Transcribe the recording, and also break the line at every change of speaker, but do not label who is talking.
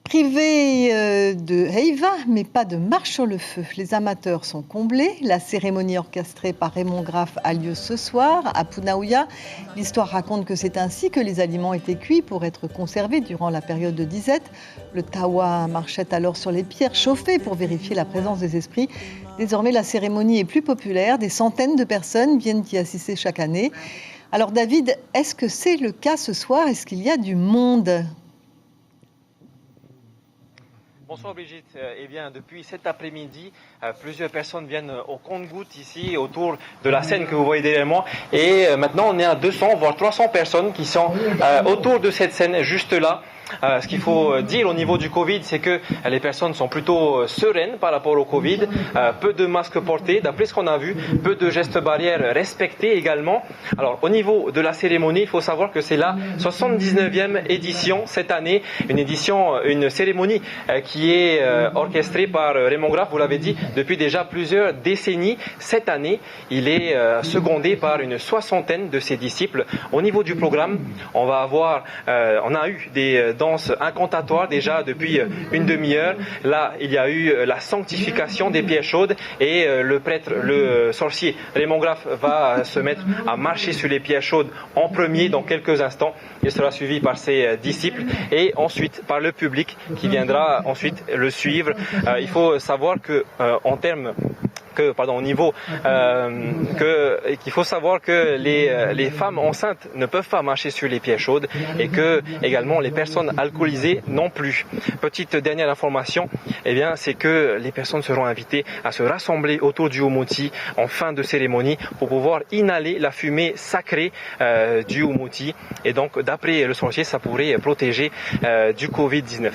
Privé de Heiva, mais pas de marche sur le feu. Les amateurs sont comblés. La cérémonie orchestrée par Raymond Graff a lieu ce soir à Punaouia. L'histoire raconte que c'est ainsi que les aliments étaient cuits pour être conservés durant la période de disette. Le tawa marchait alors sur les pierres chauffées pour vérifier la présence des esprits. Désormais, la cérémonie est plus populaire. Des centaines de personnes viennent y assister chaque année. Alors David, est-ce que c'est le cas ce soir? Est-ce qu'il y a du monde?
Bonsoir Brigitte. Eh bien, depuis cet après-midi, plusieurs personnes viennent au compte-gouttes ici autour de la scène que vous voyez derrière moi. Et maintenant, on est à 200 voire 300 personnes qui sont autour de cette scène juste là. Ce qu'il faut dire au niveau du Covid, c'est que les personnes sont plutôt sereines par rapport au Covid. Peu de masques portés, d'après ce qu'on a vu, peu de gestes barrières respectés également. Alors, au niveau de la cérémonie, il faut savoir que c'est la 79e édition cette année, une cérémonie qui est orchestrée par Raymond Graff, vous l'avez dit, depuis déjà plusieurs décennies. Cette année, il est secondé par une soixantaine de ses disciples. Au niveau du programme, on a eu des danse incantatoire déjà depuis une demi-heure. Là, il y a eu la sanctification des pierres chaudes et le sorcier Raymond Graff va se mettre à marcher sur les pierres chaudes en premier dans quelques instants. Il sera suivi par ses disciples et ensuite par le public qui viendra ensuite le suivre. Il faut savoir que qu'il faut savoir que les femmes enceintes ne peuvent pas marcher sur les pierres chaudes et que également les personnes alcoolisées non plus. Petite dernière information, c'est que les personnes seront invitées à se rassembler autour du Umoti en fin de cérémonie pour pouvoir inhaler la fumée sacrée du Umoti et donc d'après le sorcier ça pourrait protéger du Covid-19.